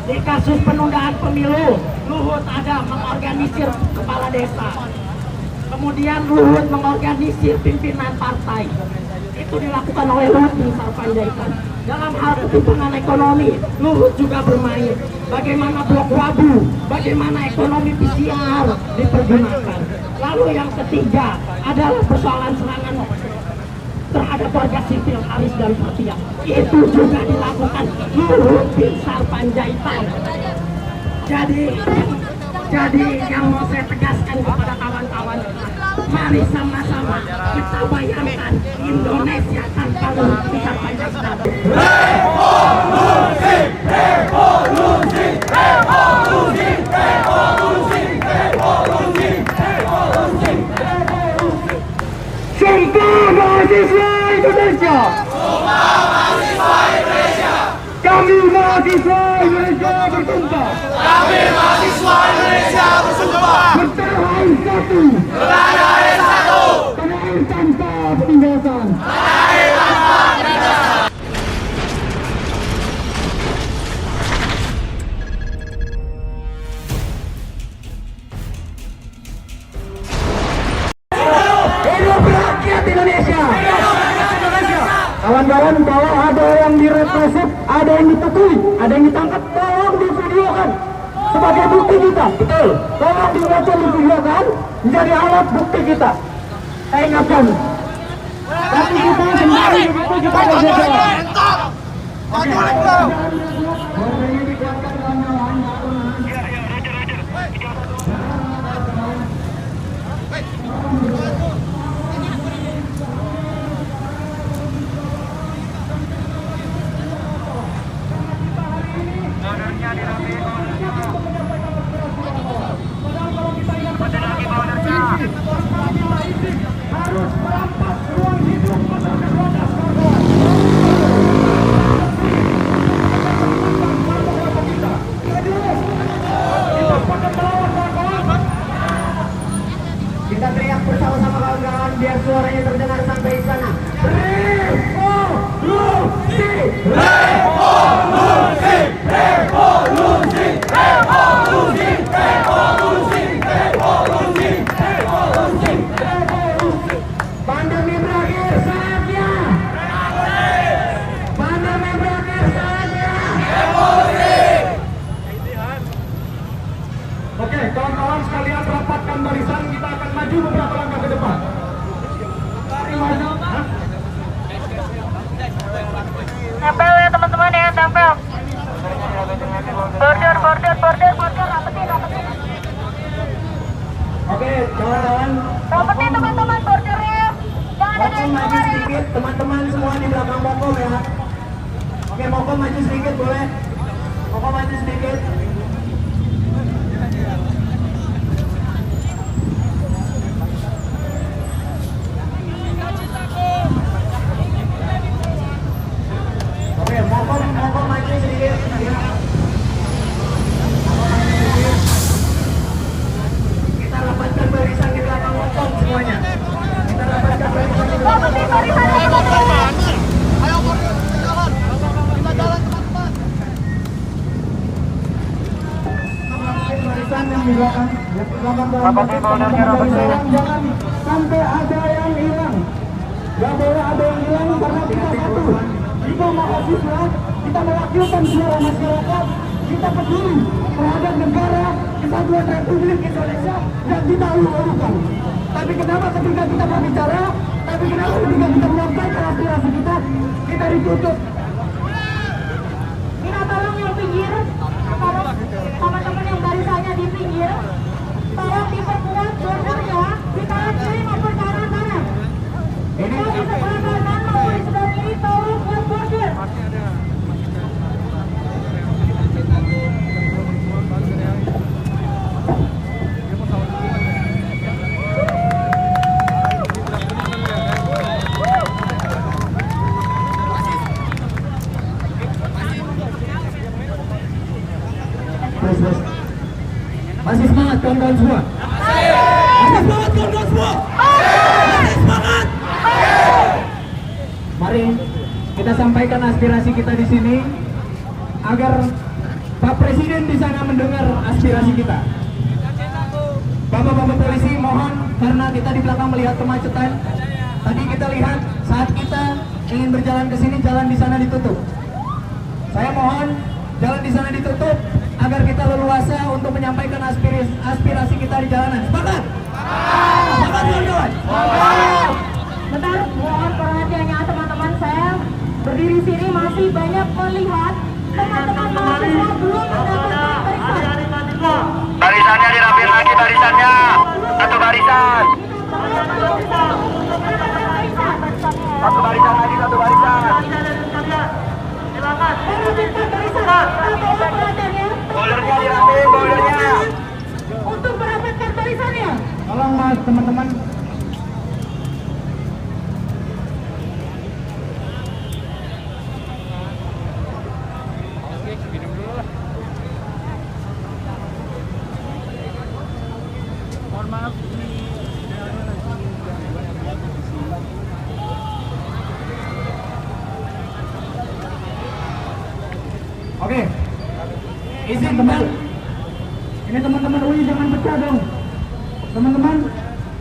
Di kasus penundaan pemilu, Luhut ada mengorganisir kepala desa. Kemudian Luhut mengorganisir pimpinan partai. Itu dilakukan oleh Luhut bin Sarpanjaitan. Dalam hal ketimpangan ekonomi, Luhut juga bermain. Bagaimana blok wabu, bagaimana ekonomi PCR dipergunakan. Lalu yang ketiga adalah persoalan serangan terhadap warga sipil Aris dan Fathia. Itu juga dilakukan Luhut bin Sarpanjaitan. Jadi yang mau saya tegaskan kepada kawan-kawan, mari sama-sama kita bayangkan Indonesia tanpa Luhut bin Sarpanjaitan. Revolusi, revolusi, revolusi, revolusi, revolusi, revolusi, revolusi. Sumpah mahasiswa Indonesia. Sumpah mahasiswa Indonesia. Kami mahasiswa Indonesia bersumpah. Kami mahasiswa Indonesia bersumpah. Bertanah air satu. Bertanah air satu. Tanah air tanpa penindasan. Tanah air tanpa penindasan. Hidup rakyat Indonesia. Kawan-kawan, kalau ada yang direpresif, ada yang ditekui, ada yang ditangkap, tolong divideokan sebagai bukti kita. Betul. Tolong dibaca, divideokan menjadi alat bukti kita. Saya ingatkan. Tapi kita sendiri begitu kita berjalan. Kita teriak bersama-sama kawan-kawan biar suaranya terdengar sampai sana. Revolusi, revolusi, revolusi, revolusi, revolusi, revolusi, revolusi, revolusi. Pandemi berakhir saatnya. Pandemi berakhir saatnya. Revolusi. Oke, kawan-kawan sekalian rapatkan barisan, kita akan maju beberapa langkah ke depan. Mari maju. Tempel ya teman-teman ya, tempel. Border, border, border, border, rapetin, rapetin. Oke, kawan-kawan. Rapetin teman-teman bordernya. Jangan ada Mokom yang maju keluar ya. sedikit, teman-teman semua di belakang Mokom ya. Oke, Mokom maju sedikit boleh. Mokom maju sedikit. Oke, Mokom maju sedikit. Ya. Kita rapatkan barisan di belakang Mokom semuanya. Kita rapatkan barisan di belakang Rapetin Mokom. barisannya teman-teman. Ayo border, jalan. Kita jalan teman-teman. Barisan yang di belakang, jangan sampai ada yang hilang. Gak boleh ada yang hilang karena kita satu. Kita mahasiswa, kita mewakilkan suara masyarakat, kita peduli terhadap negara kesatuan Republik Indonesia dan kita ulu-ulukan. Tapi kenapa ketika kita berbicara, tapi kenapa ketika kita menyampaikan aspirasi kita ditutup? Kita tolong yang pinggir, tolong teman-teman yang barisannya di pinggir, tolong diperkuat bordernya di kanan kiri maupun kanan kanan. Ini Mau di sebelah kanan maupun di sebelah kiri, tolong buat border. masih semangat kawan-kawan semua? Masih semangat kawan-kawan semua? Masih semangat? Mari kita sampaikan aspirasi kita di sini agar Pak Presiden Presiden di sana mendengar aspirasi kita. Bapak-bapak polisi, mohon, karena kita di belakang melihat kemacetan. Tadi kita lihat saat kita ingin berjalan ke sini, jalan di sana ditutup. Saya mohon jalan di sana ditutup agar kita leluasa untuk menyampaikan aspirasi kita di jalanan. Sepakat? Sepakat, kawan-kawan? Bentar, mohon perhatiannya teman-teman. Saya berdiri sini masih banyak melihat teman-teman mahasiswa belum mendapatkan barisan. Barisannya dirapiin lagi barisannya. Satu barisan. Satu barisan lagi, satu barisan. Silakan. Boilernya dirapiin, boilernya. Untuk mendapatkan barisannya. Tolong mas, teman-teman. Oke, izin teman. Ini teman-teman UI jangan pecah dong. Teman-teman,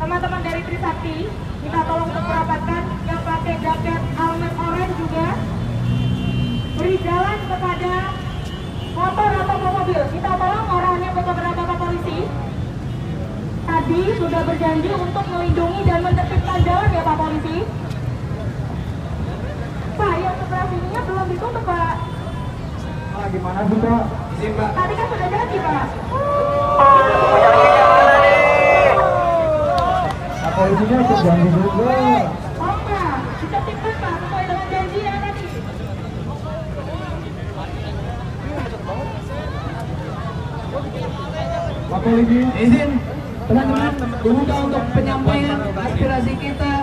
Teman-teman dari Trisakti, kita tolong untuk merapatkan yang pakai jaket helmet oranye juga. Beri jalan kepada motor atau mobil. Kita tolong arahannya kepada Bapak Polisi. Tadi sudah berjanji untuk melindungi dan menertibkan jalan ya Pak Polisi. Pak, yang sebelah sininya belum ditutup Pak. gimana sih Pak? Izin Pak. Tadi kan sudah janji Pak. Nah, polisinya ikut janji juga. Oh Pak, ditertibkan Pak sesuai dengan janji ya tadi. Pak Polisi, izin teman-teman dibuka untuk penyampaian aspirasi kita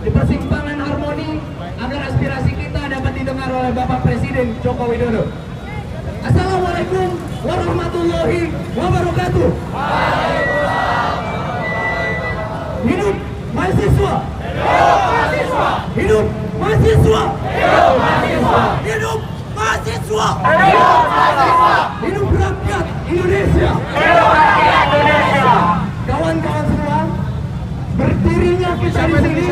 di persimpangan Harmoni agar aspirasi kita dapat didengar oleh Bapak Presiden Joko Widodo. Assalamualaikum warahmatullahi wabarakatuh. Hidup mahasiswa. Hidup mahasiswa. Hidup mahasiswa. Hidup mahasiswa. Hidup mahasiswa. Hidup mahasiswa. Hidup rakyat Indonesia. Hidup rakyat Indonesia. Kawan-kawan semua, berdirinya kita di sini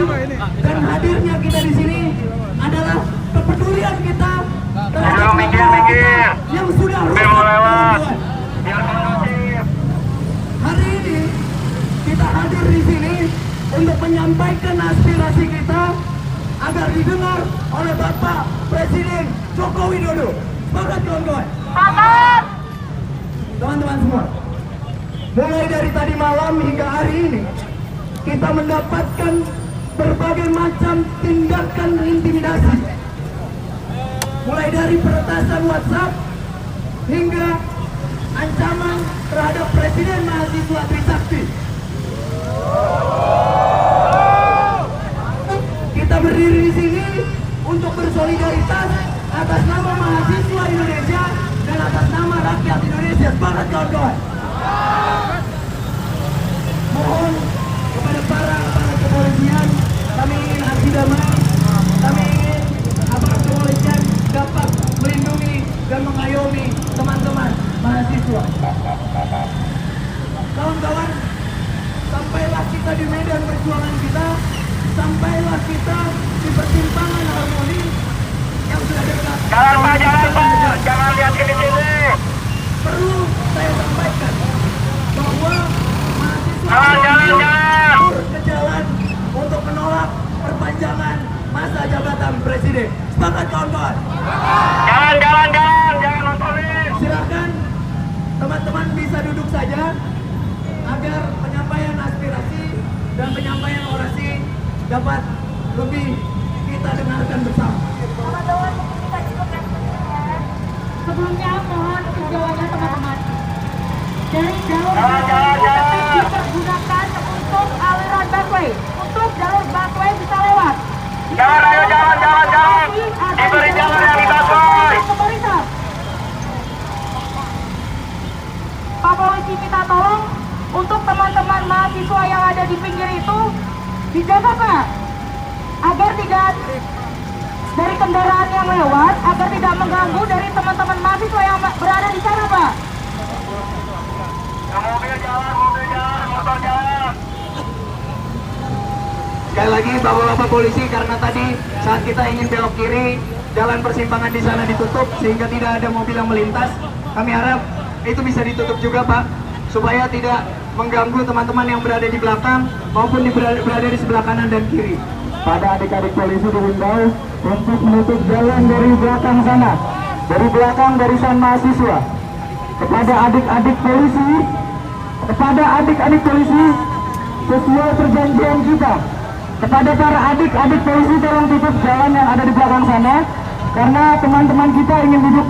dan hadirnya kita di sini adalah kepedulian kita terhadap minggir. yang sudah rusak. Biar kondusif. Hari ini kita hadir di sini untuk menyampaikan aspirasi kita agar didengar oleh Bapak Presiden Joko Widodo. Sepakat kawan-kawan? Sepakat. Teman-teman semua, mulai dari tadi malam hingga hari ini kita mendapatkan berbagai macam tindakan intimidasi, mulai dari peretasan WhatsApp hingga ancaman terhadap Presiden Mahasiswa Trisakti. Kita berdiri di sini untuk bersolidaritas atas nama mahasiswa Indonesia dan atas nama rakyat Indonesia. Sepakat kawan-kawan? Mohon kepada para kepolisian, kami ingin aksi damai, kami ingin aparat kepolisian dapat melindungi dan mengayomi teman-teman mahasiswa. Kawan-kawan, sampailah kita di medan perjuangan kita, sampailah kita di persimpangan Harmoni yang sudah dekat. Jalan Pak, jangan lihat ke sini. Perlu saya sampaikan bahwa mahasiswa Jalan. turun ke jalan untuk menolak perpanjangan masa jabatan Presiden. Sepakat kawan-kawan? Jangan nontonin. Silakan teman-teman bisa duduk saja agar penyampaian aspirasi dan penyampaian orasi dapat lebih kita dengarkan bersama. Teman-teman mungkin kita cukup ya. Sebelumnya mohon tinjauannya teman-teman. Dari jalur dipergunakan untuk aliran busway, untuk jalur busway bisa lewat. Jalan. Diberi jalan yang di busway. Pak Polisi minta tolong untuk teman-teman mahasiswa yang ada di pinggir itu dijaga Pak, agar tidak dari kendaraan yang lewat, agar tidak mengganggu dari teman-teman mahasiswa yang berada di sana Pak. Sekali lagi bapak-bapak polisi, karena tadi saat kita ingin belok kiri, jalan persimpangan di sana ditutup sehingga tidak ada mobil yang melintas. Kami harap itu bisa ditutup juga Pak, supaya tidak mengganggu teman-teman yang berada di belakang maupun berada di sebelah kanan dan kiri. Pada adik-adik polisi dihimbau untuk menutup jalan dari belakang sana, dari belakang barisan mahasiswa. Kepada adik-adik polisi, sesuai perjanjian kita, kepada para adik-adik polisi tolong tutup jalan yang ada di belakang sana, karena teman-teman kita ingin duduk.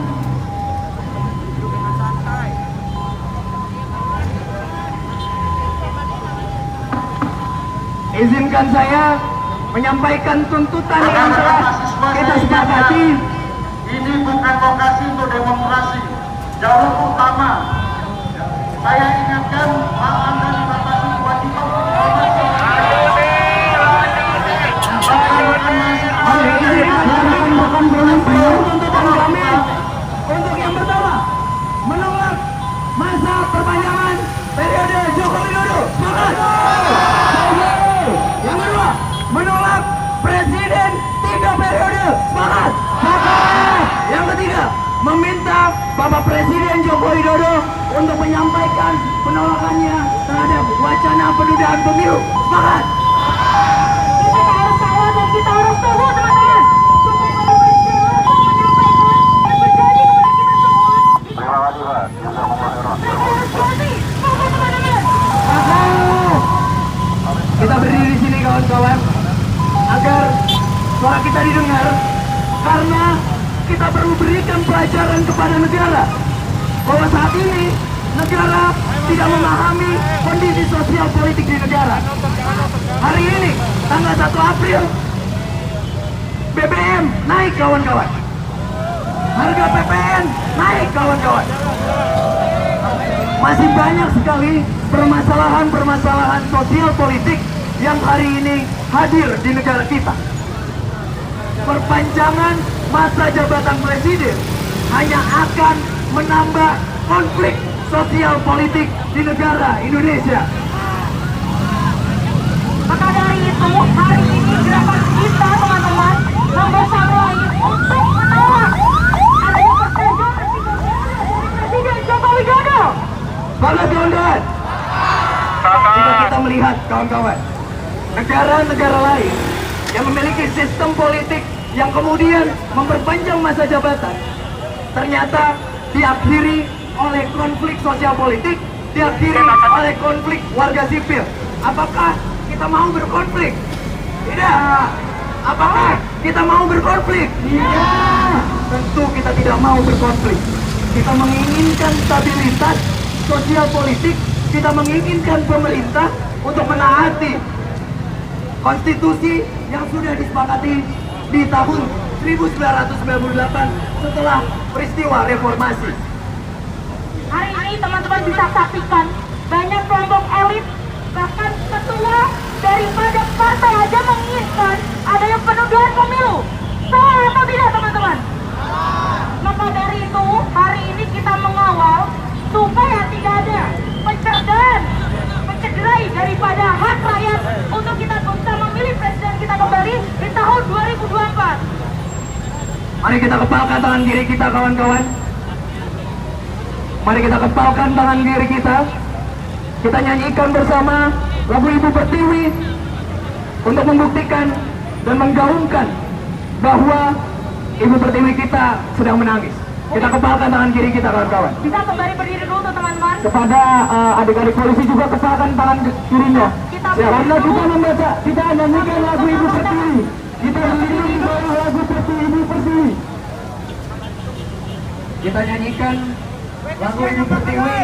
Izinkan saya menyampaikan tuntutan yang telah kita sepakati. Ini bukan lokasi untuk demonstrasi. Jalur utama. Saya ingatkan hak Anda dibatasi kewajiban Tuntutan kami untuk yang pertama, menolak masa perpanjangan periode Joko Widodo. Semangat. Yang kedua, menolak presiden 3 periode. Semangat. Yang ketiga, meminta Bapak Presiden Joko Widodo untuk menyampaikan penolakannya terhadap wacana penundaan pemilu. Semangat. Kita harus kawal dan kita harus tunggu teman-teman. Supaya Bapak Presiden langsung menyampaikan dan berjanji kepada kita semua. Terima kasih Pak. Kita berdiri di sini kawan-kawan agar suara kita didengar, karena kita perlu berikan pelajaran kepada negara bahwa saat ini negara tidak memahami kondisi sosial politik di negara. Hari ini tanggal 1 April BBM naik kawan-kawan, harga PPN naik kawan-kawan. Masih banyak sekali permasalahan-permasalahan sosial politik yang hari ini hadir di negara kita. Perpanjangan masa jabatan presiden hanya akan menambah konflik sosial politik di negara Indonesia. Maka dari itu, hari ini gerakan kita teman-teman membersama lagi untuk menolak adanya perpanjangan 3 periode dari Presiden Joko Widodo. Banget kawan-kawan. Jika kita melihat kawan-kawan, negara-negara lain yang memiliki sistem politik yang kemudian memperpanjang masa jabatan, ternyata diakhiri oleh konflik sosial politik, diakhiri oleh konflik warga sipil. Apakah kita mau berkonflik? Tidak. Apakah kita mau berkonflik? Tidak. Tentu kita tidak mau berkonflik. Kita menginginkan stabilitas sosial politik, kita menginginkan pemerintah untuk menaati konstitusi yang sudah disepakati di tahun 1998 setelah peristiwa reformasi. Hari ini teman-teman bisa saksikan banyak kelompok elit, bahkan ketua daripada partai aja menginginkan adanya penundaan pemilu. Salah atau tidak teman-teman? Maka dari itu hari ini kita mengawal supaya tidak ada mencederai daripada hak rakyat untuk kita bisa memilih presiden kita kembali di tahun 2024. Mari kita kepalkan tangan kiri kita kawan-kawan. Mari kita kepalkan tangan kiri kita. Kita nyanyikan bersama lagu Ibu Pertiwi untuk membuktikan dan menggaungkan bahwa Ibu Pertiwi kita sedang menangis. Kita kepalkan tangan kiri kita kawan-kawan. Bisa kembali berdiri dulu tuh teman-teman. Kepada adik-adik polisi juga kepalkan tangan kirinya. Karena kita membaca, kita nyanyikan lagu Ibu Pertiwi. Kita berdiri bawah lagu Ibu Pertiwi. Kita nyanyikan lagu Ibu Pertiwi.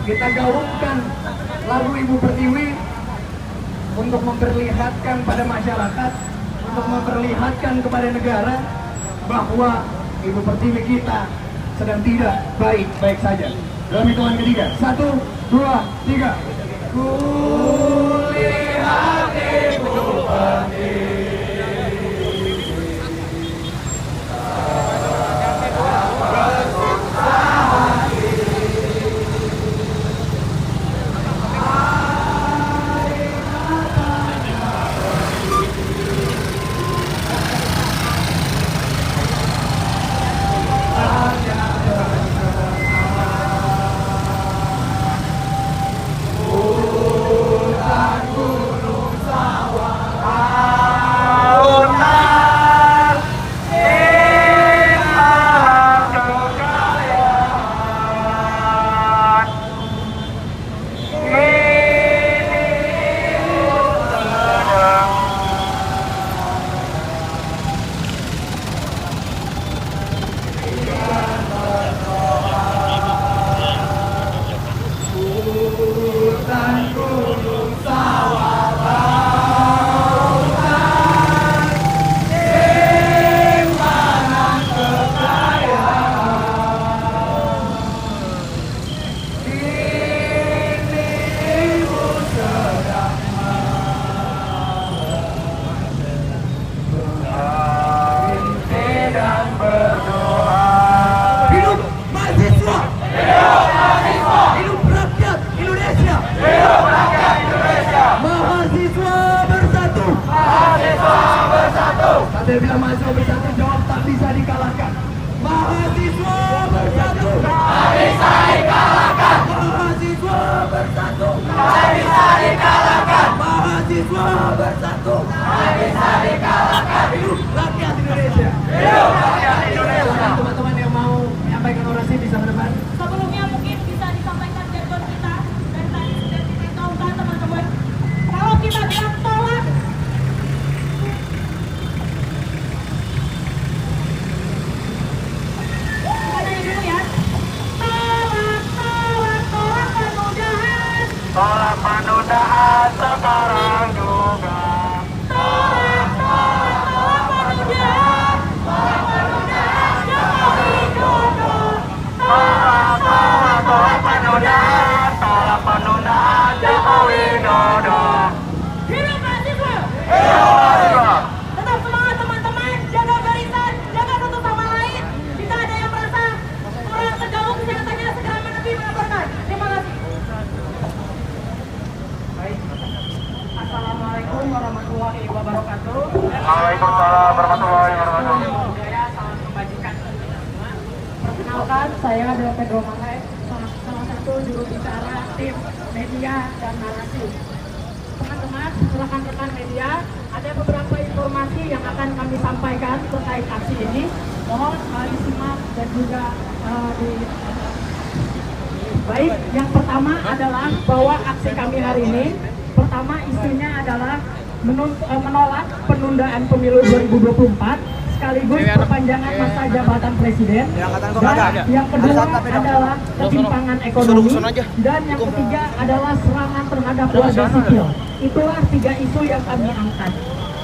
Kita gaungkan lagu Ibu Pertiwi untuk memperlihatkan pada masyarakat, untuk memperlihatkan kepada negara bahwa Ibu Pertiwi kita sedang tidak baik-baik saja. Dalam hitungan ketiga, 1, 2, 3. Kulihat Ibu Pertiwi. Saya bilang mahasiswa bersatu, jawab tak bisa dikalahkan. Mahasiswa bersatu, tak bisa dikalahkan. Mahasiswa bersatu, tak bisa dikalahkan. Mahasiswa bersatu, tak bisa dikalahkan. Hidup rakyat Indonesia. Hidup rakyat Indonesia. Teman-teman yang mau menyampaikan orasi bisa ke depan. Sebelumnya mungkin bisa disampaikan jargon kita dan tadi sudah diberitahukan teman-teman. Kalau kita bilang tolak, kita nyanyi dulu ya. Tolak, tolak, tolak penundaan. Tolak penundaan sekarang juga. Tolak, tolak, tolak penundaan. Tolak penundaan Jokowi Dodo. Tolak, tolak, tolak penundaan. Tolak penundaan Jokowi Dodo. Hidup mahasiswa. Hidup mahasiswa. Tetap semangat teman-teman, jaga barisan, jaga satu sama lain. Jika ada yang merasa kurang tergabung kesehatannya, segera menepi melaporkan. Terima kasih. Assalamualaikum warahmatullahi wabarakatuh. Waalaikumsalam warahmatullahi wabarakatuh. Saya salam kebajikan semua. Perkenalkan, saya adalah Pedro Mangkai, salah satu juru bicara tim media dan narasi. Teman-teman, rekan-rekan media, ada beberapa informasi yang akan kami sampaikan terkait aksi ini. Mohon disimak dan juga baik. Yang pertama adalah bahwa aksi kami hari ini, pertama isunya adalah menolak penundaan pemilu 2024 sekaligus perpanjangan masa jabatan presiden. Dan yang kedua adalah ketimpangan ekonomi, dan yang ketiga adalah serangan terhadap warga sipil. Itulah 3 isu yang kami angkat,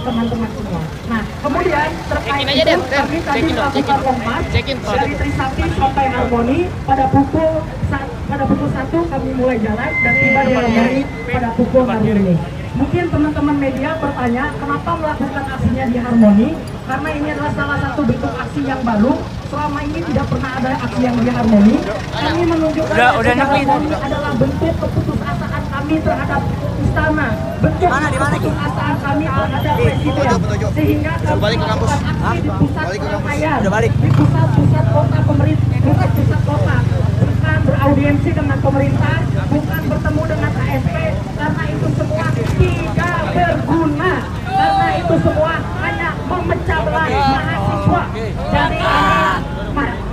teman-teman semua. Nah, kemudian terkait itu kami tadi melakukan kompas dari Trisakti sampai Harmoni pada pukul 1 kami mulai jalan dan tiba di Harmoni pada pukul 4 ini. Mungkin teman-teman media bertanya kenapa melakukan aksinya di Harmoni, karena ini adalah salah satu bentuk aksi yang baru. Selama ini tidak pernah ada aksi yang di Harmoni. Kami menunjukkan aksi Harmoni adalah bentuk keputusasaan kami terhadap istana, bentuk keputusasaan kami terhadap presiden, sehingga kami melakukan aksi di pusat keramaian, di pusat kota pemerintah, pusat kota, bukan beraudiensi dengan pemerintah, bukan bertemu dengan KSP, karena itu semua tidak berguna, karena itu semua hanya memecah belah mahasiswa.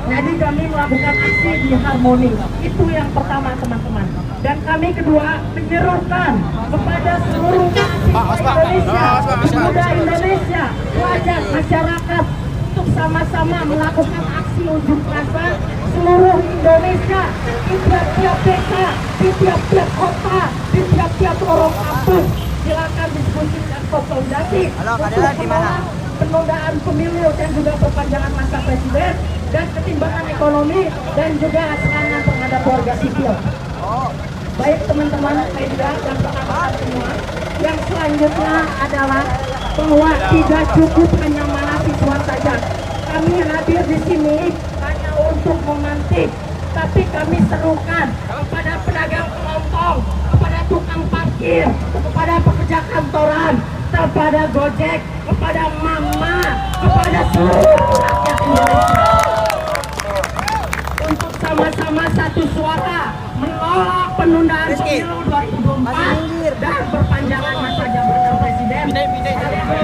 Jadi kami melakukan aksi di Harmoni. Itu yang pertama, teman-teman. Dan kami kedua menyerukan kepada seluruh mahasiswa Indonesia, pemuda Indonesia, pelajar masyarakat untuk sama-sama melakukan aksi unjuk rasa seluruh Indonesia, di tiap-tiap desa, di tiap-tiap kota, di tiap-tiap lorong kampung. Silakan diskusi dan konsolidasi untuk menolak penundaan pemilu dan juga perpanjangan masa presiden dan ketimbangan ekonomi dan juga serangan terhadap warga sipil. Baik teman-teman media dan rekan-rekan semua, yang selanjutnya adalah bahwa tidak cukup hanya mahasiswa saja. Kami hadir di sini hanya untuk memantik, tapi kami serukan kepada pedagang kelontong, kepada tukang parkir, kepada pekerja kantoran, kepada Gojek, kepada Mama, kepada seluruh rakyat Indonesia untuk sama-sama satu suara menolak penundaan pemilu 2024 dan perpanjangan masa jabatan presiden,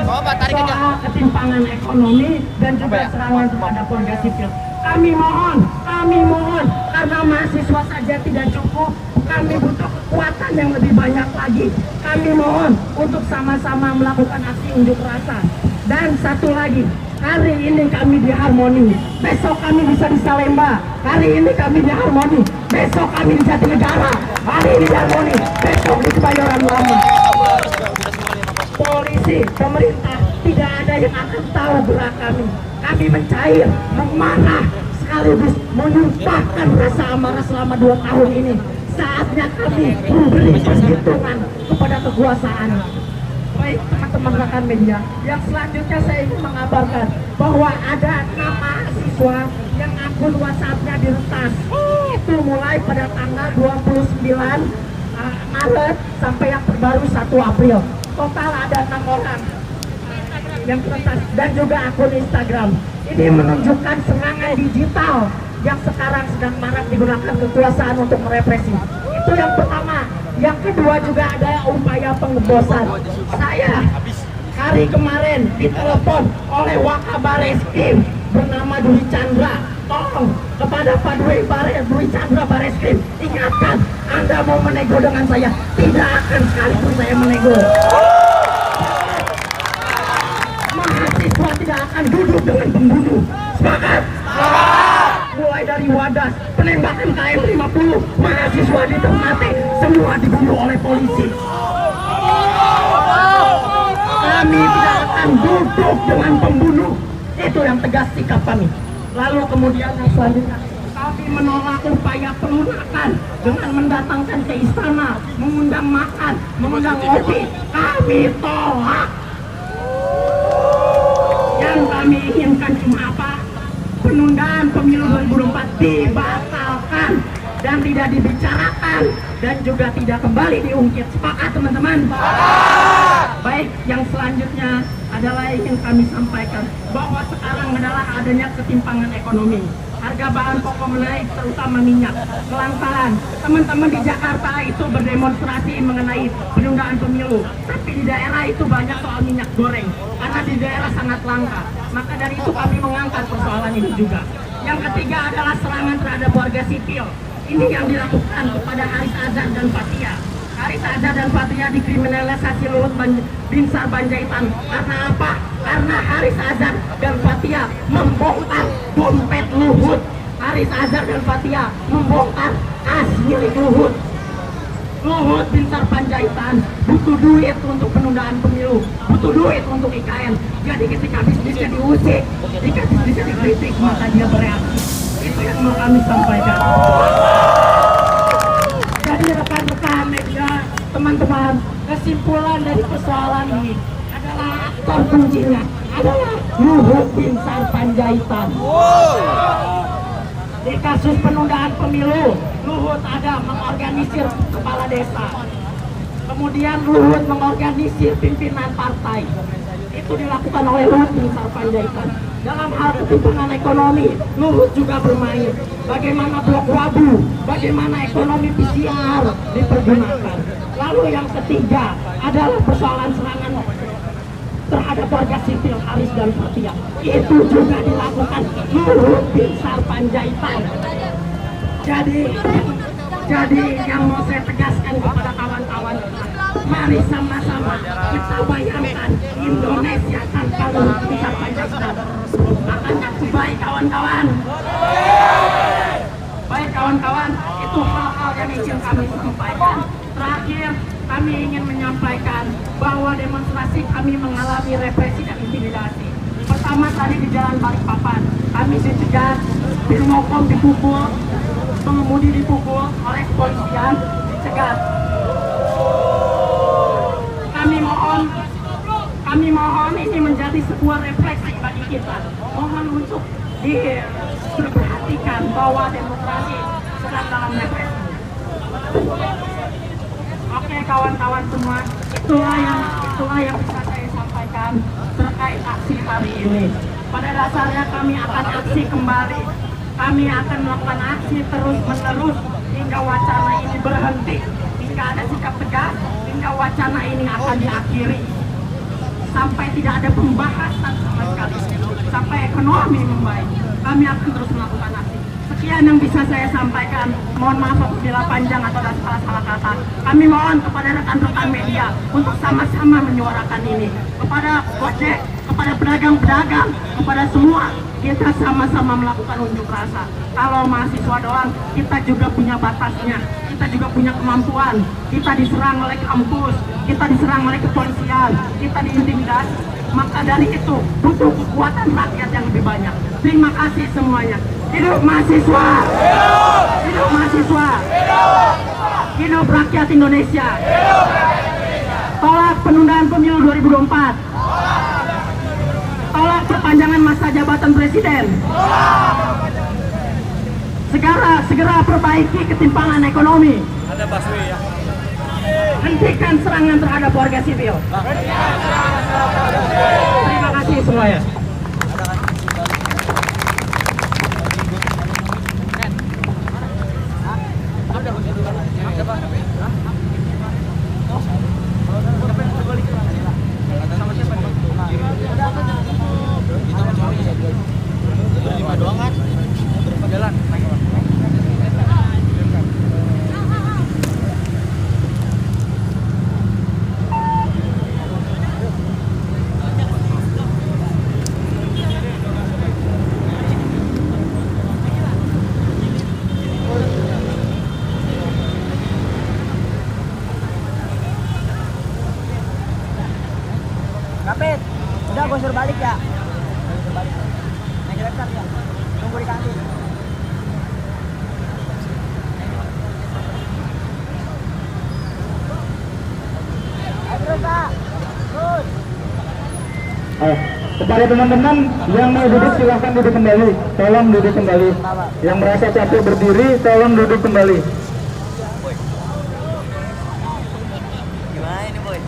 soal ketimpangan ekonomi dan juga serangan terhadap warga sipil. Kami mohon, karena mahasiswa saja tidak cukup, kami butuh kekuatan yang lebih banyak lagi. Kami mohon untuk sama-sama melakukan aksi unjuk rasa. Dan satu lagi, hari ini kami di Harmoni, besok kami bisa di Salemba. Hari ini kami di Harmoni, besok kami di Jatinegara. Hari ini di Harmoni, besok di Kebayoran Lama. Polisi, pemerintah, tidak ada yang akan tahu gerak kami. Kami mencair, memanah, sekaligus menyumpahkan rasa amarah selama 2 tahun ini. Saatnya kami memberi perhitungan kepada kekuasaan. Baik teman-teman rekan media, yang selanjutnya saya ingin mengabarkan bahwa ada 6 mahasiswa yang akun WhatsApp-nya diretas. Itu mulai pada tanggal 29 Maret sampai yang terbaru 1 April. Total ada 6 orang. yang kertas dan juga akun Instagram. Ini menunjukkan serangan digital yang sekarang sedang marak digunakan kekuasaan untuk merepresi. Itu yang pertama. Yang kedua juga ada upaya pengebosan. Saya hari kemarin ditelepon oleh Wakabareskrim bernama Dwi Chandra. Tolong kepada Pak Dwi Chandra Bareskrim, ingatkan Anda mau menego dengan saya, tidak akan sekalipun saya menego. Mahasiswa tidak akan duduk dengan pembunuh. Sepakat? Mulai dari Wadas, penembakan KM 50, mahasiswa ditempati, semua dibunuh oleh polisi. Kami tidak akan duduk dengan pembunuh. Itu yang tegas sikap kami. Lalu kemudian yang selanjutnya, kami menolak upaya pelunakan dengan mendatangkan ke istana, mengundang makan, mengundang ngopi. Kami tolak. Yang kami inginkan cuma apa? Penundaan pemilu 2024 dibatalkan dan tidak dibicarakan dan juga tidak kembali diungkit. Sepakat teman-teman? Baik, yang selanjutnya adalah yang kami sampaikan bahwa sekarang adalah adanya ketimpangan ekonomi. Harga bahan pokok menaik, terutama minyak. Kelantaran teman-teman di Jakarta itu berdemonstrasi mengenai penundaan pemilu, tapi di daerah itu banyak soal minyak goreng karena di daerah sangat langka. Maka dari itu kami mengangkat persoalan ini juga. Yang ketiga adalah serangan terhadap warga sipil. Ini yang dilakukan kepada Haris Azhar dan Fathia. Haris Azhar dan Fathia dikriminalisasi Luhut Binsar Panjaitan. Karena apa? Karena Haris Azhar dan Fathia membongkar dompet Luhut. Haris Azhar dan Fathia membongkar tas milik Luhut. Luhut Binsar Panjaitan butuh duit untuk penundaan pemilu, butuh duit untuk IKN. Jadi ketika bisnisnya diusik, ketika bisnisnya dikritik, maka dia bereaksi. Itu yang mau kami sampaikan. Jadi rekan-rekan media, teman-teman, kesimpulan dari persoalan ini adalah aktor kuncinya adalah Luhut Binsar Panjaitan. Di kasus penundaan pemilu, Luhut ada mengorganisir kepala desa. Kemudian Luhut mengorganisir pimpinan partai. Itu dilakukan oleh Luhut Binsar Panjaitan. Dalam hal ketimpangan ekonomi, Luhut juga bermain. Bagaimana blok wabu, bagaimana ekonomi PCR dipergunakan. Lalu yang ketiga adalah persoalan serangan terhadap warga sipil Haris dan Fathia. Itu juga dilakukan Luhut Binsar Panjaitan. Jadi yang mau saya tegaskan kepada kawan-kawan, mari sama-sama kita bayangkan Indonesia tanpa Luhut Binsar Panjaitan. Akankah baik kawan-kawan? Baik kawan-kawan, itu hal-hal yang ingin kami sampaikan. Terakhir, kami ingin menyampaikan bahwa demonstrasi kami mengalami represi dan intimidasi. Pertama tadi di Jalan Balikpapan, kami dicegat, Birmokom dipukul, pengemudi dipukul oleh kepolisian, dicegat. Kami mohon ini menjadi sebuah refleksi bagi kita. Mohon untuk diperhatikan bahwa demokrasi sedang dalam represi. Oke kawan-kawan semua, itulah yang bisa saya sampaikan terkait aksi hari ini. Pada dasarnya kami akan aksi kembali. Kami akan melakukan aksi terus-menerus hingga wacana ini berhenti, hingga ada sikap tegas, hingga wacana ini akan diakhiri. Sampai tidak ada pembahasan sama sekali, sampai ekonomi membaik, kami akan terus melakukan aksi. Sekian yang bisa saya sampaikan. Mohon maaf apabila panjang atau ada salah-salah kata. Kami mohon kepada rekan-rekan media untuk sama-sama menyuarakan ini. Kepada Gojek, kepada pedagang-pedagang, kepada semua, kita sama-sama melakukan unjuk rasa. Kalau mahasiswa doang, kita juga punya batasnya. Kita juga punya kemampuan. Kita diserang oleh kampus, kita diserang oleh kepolisian, kita diintimidasi. Maka dari itu butuh kekuatan rakyat yang lebih banyak. Terima kasih semuanya. Hidup mahasiswa! Hidup mahasiswa! Hidup rakyat Indonesia! Tolak penundaan pemilu 2024! Tolak perpanjangan masa jabatan presiden! Segera perbaiki ketimpangan ekonomi! Ada busway ya. Hentikan serangan terhadap warga sipil! Terima kasih. semuanya. Kapit, udah gue suruh balik ya. Naik laptop ya. Tunggu di kantin. Ayo terus Pak. Terus. Kepada teman-teman yang mau duduk silahkan duduk kembali. Tolong duduk kembali. Yang merasa capek berdiri, tolong duduk kembali. Gimana ini boy?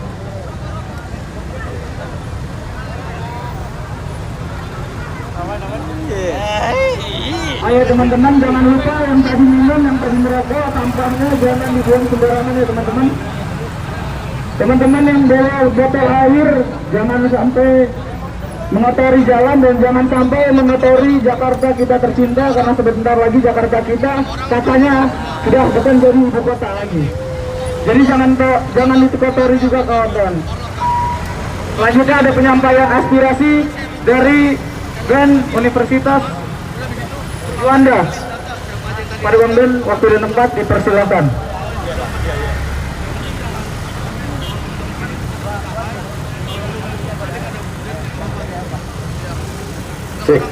Ayo teman-teman, jangan lupa yang tadi minum, yang tadi merokok, sampahnya jangan dibuang sembarangan ya teman-teman. Teman-teman yang bawa botol air, jangan sampai mengotori jalan dan jangan sampai mengotori Jakarta kita tercinta, karena sebentar lagi Jakarta kita katanya sudah bukan jadi ibu kota lagi. Jadi jangan dikotori juga kawan-kawan. Selanjutnya ada penyampaian aspirasi dari BEM Universitas Juanda. Pada BEM waktu dan tempat dipersilakan. Cek.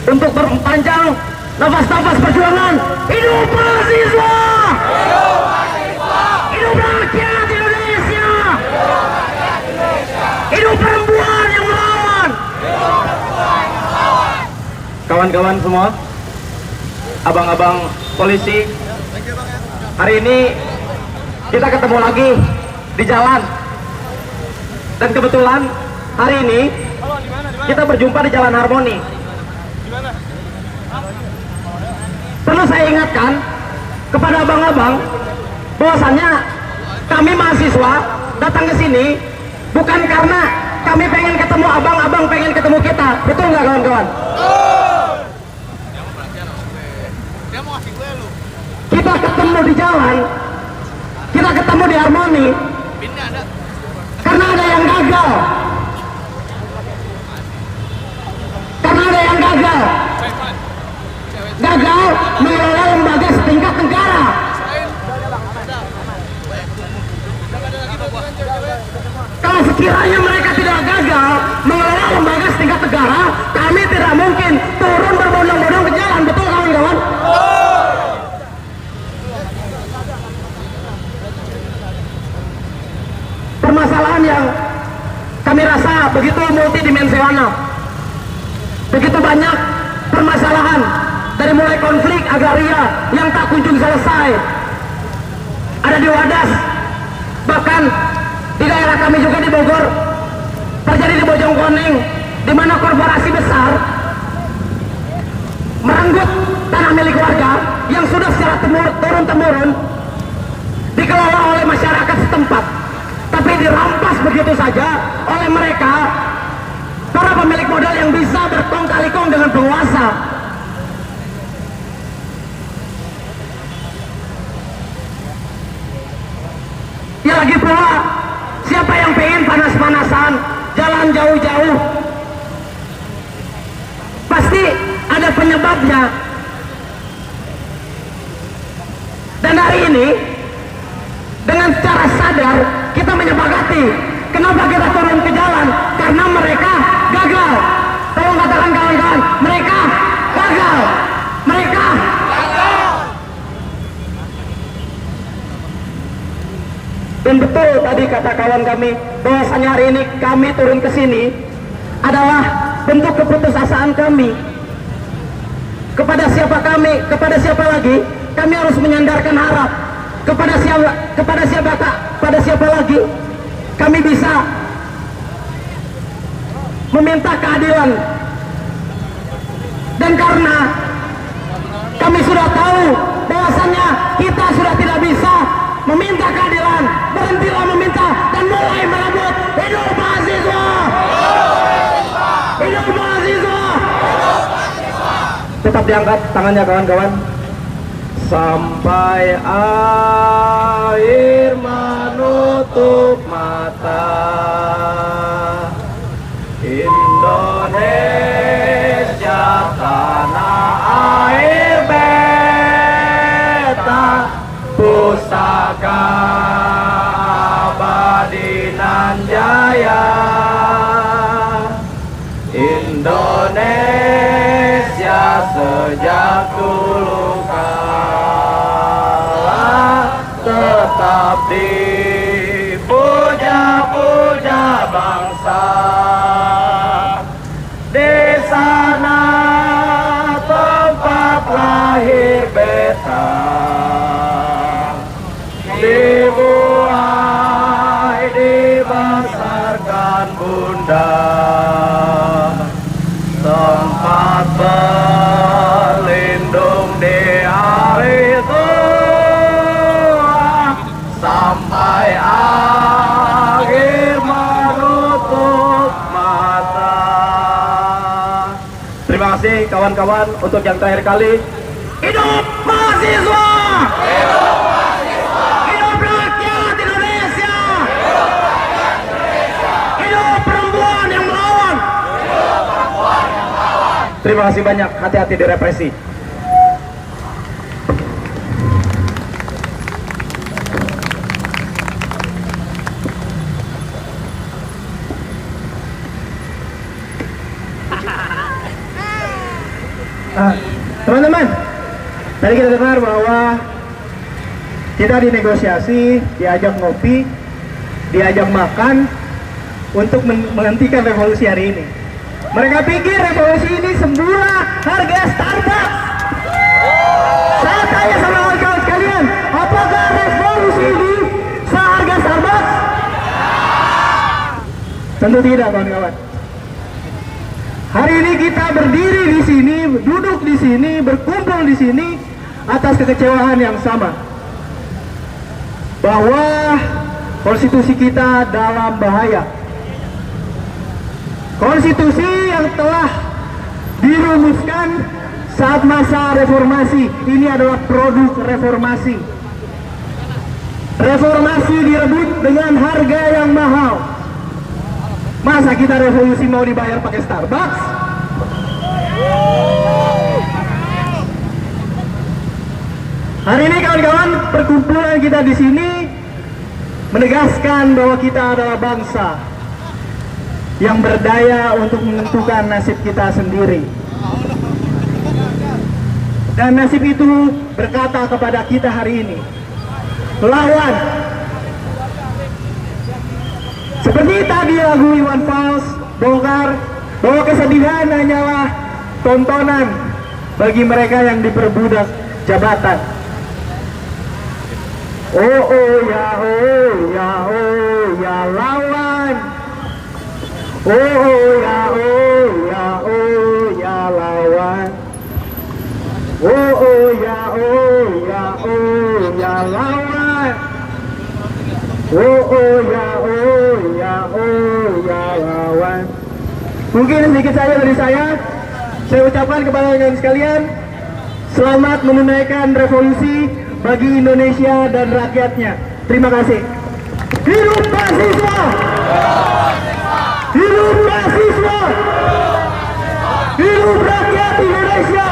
Untuk memperpanjang nafas-nafas perjuangan, hidup mahasiswa! Hidup rakyat Indonesia! Hidup perempuan yang melawan! Kawan-kawan semua, abang-abang polisi, hari ini kita ketemu lagi di jalan. Dan kebetulan hari ini kita berjumpa di Jalan Harmoni. Perlu saya ingatkan kepada abang-abang bahwasannya kami mahasiswa datang ke sini bukan karena kami pengen ketemu abang-abang, pengen ketemu kita. Betul nggak kawan-kawan? Kita ketemu di jalan, kita ketemu di Harmoni karena ada yang gagal. Karena ada yang gagal. Gagal mengelola lembaga setingkat negara. Kalau sekiranya mereka tidak gagal mengelola lembaga setingkat negara, kami tidak mungkin turun berbondong-bondong ke jalan. Betul kawan-kawan? Permasalahan yang kami rasa begitu multidimensional, begitu banyak permasalahan, dari mulai konflik agraria yang tak kunjung selesai, ada di Wadas, bahkan di daerah kami juga di Bogor, terjadi di Bojongkoneng, di mana korporasi besar merenggut tanah milik warga yang sudah secara turun-temurun dikelola oleh masyarakat setempat, tapi dirampas begitu saja oleh mereka, para pemilik modal yang bisa berkong kali kong dengan penguasa. Ya lagi pula, siapa yang pengen panas-panasan, jalan jauh-jauh, pasti ada penyebabnya. Dan hari ini dengan secara sadar kita menyepakati kenapa kita turun ke jalan, karena mereka gagal. Tolong katakan kawan-kawan, mereka gagal. Mereka gagal. Dan betul tadi kata kawan kami bahwasanya hari ini kami turun ke sini adalah bentuk keputusasaan kami. Kepada siapa kami, kepada siapa lagi, kami harus menyandarkan harap kepada siapa lagi kami bisa meminta keadilan. Dan karena kami sudah tahu bahwasannya kita sudah tidak bisa meminta keadilan, berhentilah meminta dan mulai merebut. Hidup mahasiswa! Hidup mahasiswa! Tetap diangkat tangannya kawan-kawan. Sampai air menutup mata, Indonesia tanah air beta, pusaka abadi nan jaya. Indonesia sejak dulu kala tetap dipuja-puja bangsa. Di sana tempat lahir beta, dibuai dibesarkan bunda, tempat berlindung di hari tua, sampai akhir menutup mata. Terima kasih kawan-kawan. Untuk yang terakhir kali, hidup mahasiswa! Hidup mahasiswa! Hidup rakyat Indonesia! Hidup rakyat Indonesia! Hidup perempuan yang melawan! Hidup perempuan yang melawan! Terima kasih banyak. Hati-hati di represi. Teman-teman, tadi kita dengar bahwa kita dinegosiasi, diajak ngopi, diajak makan untuk menghentikan revolusi hari ini. Mereka pikir revolusi ini semula harga Starbucks. Saya tanya sama kawan-kawan sekalian, apakah revolusi ini seharga Starbucks? Tentu tidak, kawan-kawan. Hari ini kita berdiri di sini, duduk di sini, berkumpul di sini atas kekecewaan yang sama, bahwa konstitusi kita dalam bahaya. Konstitusi yang telah dirumuskan saat masa reformasi ini adalah produk reformasi. Reformasi direbut dengan harga yang mahal. Masa kita revolusi mau dibayar pakai Starbucks? Hari ini kawan-kawan, perkumpulan kita di sini menegaskan bahwa kita adalah bangsa yang berdaya untuk menentukan nasib kita sendiri. Dan nasib itu berkata kepada kita hari ini, lawan. Seperti tadi lagu Iwan Fals bongkar bahwa kesedihan hanyalah tontonan bagi mereka yang diperbudak jabatan. Oh ya lawan. Oh ya lawan. Oh ya lawan. Oh ya lawan. Mungkin sedikit saja dari saya ucapkan kepada kalian sekalian, selamat menunaikan revolusi bagi Indonesia dan rakyatnya. Terima kasih. Hidup mahasiswa! Hidup mahasiswa! Hidup rakyat Indonesia!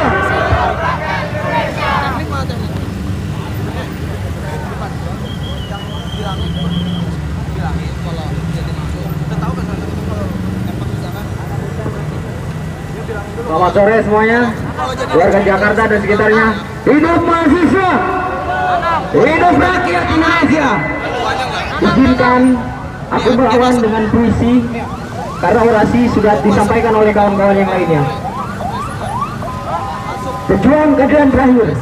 Selamat sore semuanya, warga Jakarta dan sekitarnya. Hidup mahasiswa, hidup rakyat Indonesia. Izinkan aku melawan dengan puisi, karena orasi sudah disampaikan oleh kawan-kawan yang lainnya. Berjuang keadilan terakhir.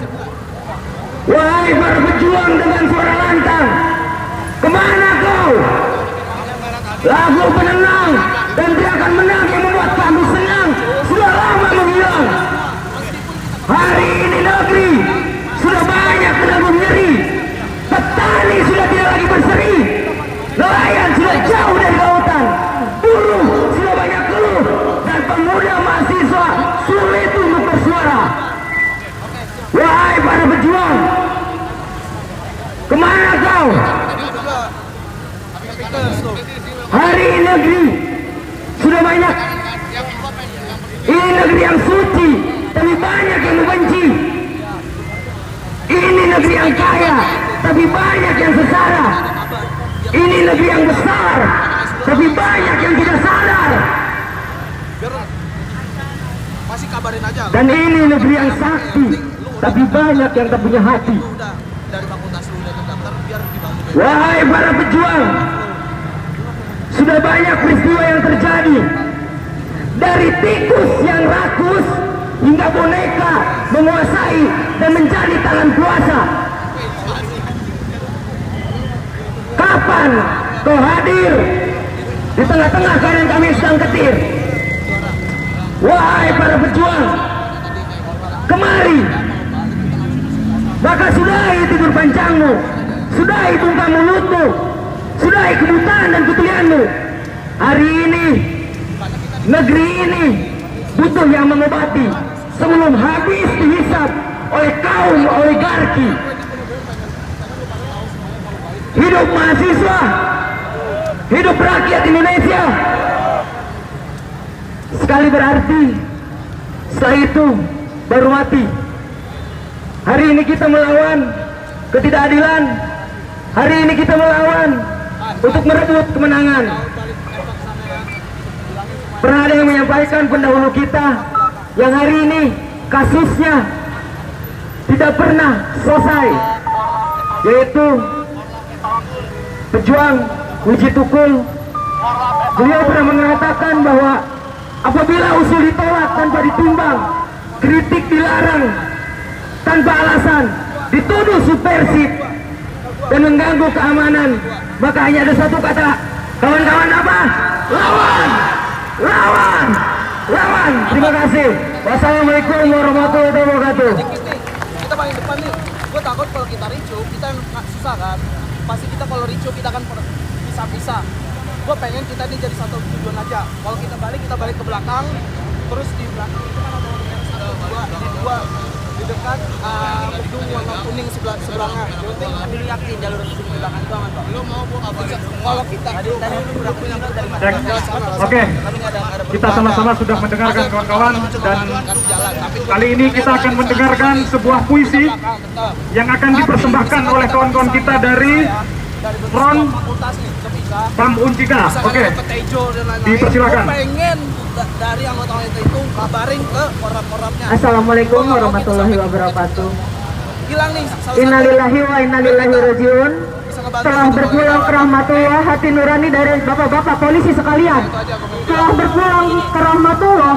Wahai para pejuang dengan suara lantang, kemana kau? Lagu penenang dan teriakan menang yang membuat kami senang sudah lama menghilang. Hari ini negeri sudah banyak menanggung nyeri. Petani sudah tidak lagi berseri. Nelayan sudah jauh dari lautan. Buruh sudah banyak keluh. Dan pemuda mahasiswa sulit untuk bersuara. Wahai para pejuang, kemana kau? Hari ini negeri sudah banyak. Ini negeri yang suci, tapi banyak yang membenci. Ini negeri yang kaya, tapi banyak yang sesara. Ini negeri yang besar, tapi banyak yang tidak sadar. Masih kabarin aja. Dan ini negeri yang sakti, tapi banyak yang tak punya hati. Udah dari fakultas lu udah terdaftar biar dibantu. Wahai para pejuang, sudah banyak peristiwa yang terjadi. Dari tikus yang rakus hingga boneka menguasai dan menjadi tangan kuasa. Kapan kau hadir di tengah-tengah keadaan kami sedang ketir? Wahai para pejuang, kemari. Maka sudahi tidur panjangmu, sudahi bungkam mulutmu, sudahi kebutaan dan ketulianmu. Hari ini negeri ini butuh yang mengobati sebelum habis dihisap oleh kaum oligarki. Hidup mahasiswa, hidup rakyat Indonesia. Sekali berarti, setelah itu baru mati. Hari ini kita melawan ketidakadilan. Hari ini kita melawan untuk merebut kemenangan. Pernah ada yang menyampaikan pendahulu kita yang hari ini kasusnya tidak pernah selesai, yaitu pejuang Wiji Tukul. Beliau pernah mengatakan bahwa apabila usul ditolak tanpa ditimbang, kritik dilarang tanpa alasan, dituduh subversif dan mengganggu keamanan, maka hanya ada satu kata, kawan-kawan apa? Lawan! Lawan! Lawan! Terima kasih. Wassalamualaikum warahmatullahi wabarakatuh. Kita paling depan nih. Gue takut kalau kita ricu, kita susah kan. Pasti kita kalau ricu kita kan bisa-bisa. Gue pengen kita nih jadi satu tujuan aja. Kalau kita balik ke belakang, terus di belakang itu kan ada dua di dekat gedung warna kuning seberangnya. Yang penting ambil yakin jalur di belakang itu aman Pak. Lo mau apa? Kalau kita tadi udah punya dari mana? Oke, kita sama-sama sudah mendengarkan kawan-kawan, dan kali ini kita akan mendengarkan sebuah puisi yang akan dipersembahkan oleh kawan-kawan kita dari Front Pam Uncika. Oke, dipersilakan. Pengen dari anggota itu kabarin ke koram-koramnya. Assalamualaikum warahmatullahi wabarakatuh. Hilang nih. Innalillahi wa innalillahi rajiun. Telah berpulang ke rahmatullah hati nurani dari bapak-bapak polisi sekalian. Telah berpulang ke rahmatullah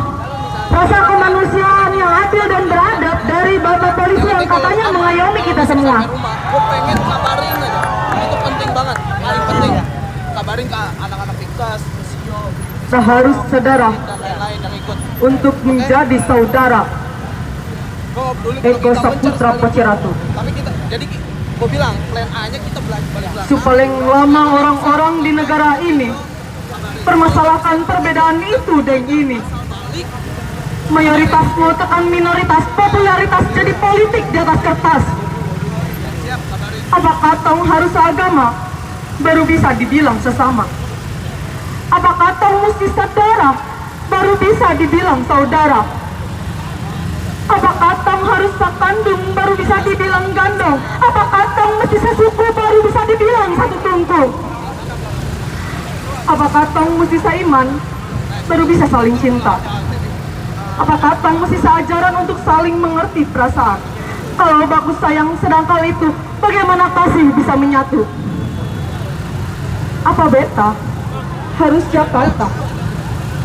rasa kemanusiaan yang adil dan beradab dari bapak polisi yang katanya mengayomi kita semua. Gue pengen kabarin aja. Itu penting banget. Paling penting. Kabarin ke anak-anak Piktas, Sio, Seharus saudara dan lain-lain yang ikut. untuk menjadi saudara. Eko Saputra Paciratu. Tapi kita, jadi gue bilang plan A-nya kita balik belakang. Paling lama orang-orang di negara ini permasalahkan perbedaan itu dan ini. Mayoritas mau tekan minoritas, popularitas jadi politik di atas kertas. Apakah tong harus agama baru bisa dibilang sesama? Apakah tong mesti saudara baru bisa dibilang saudara? Apakah tong harus sakandung baru bisa dibilang gandong? Apakah tong mesti sesuku baru bisa dibilang satu tungku? Apakah tong mesti seiman baru bisa saling cinta? Apakah tong mesti seajaran untuk saling mengerti perasaan? Kalau bagus sayang sedangkal itu, bagaimana kasih bisa menyatu? Apa beta harus Jakarta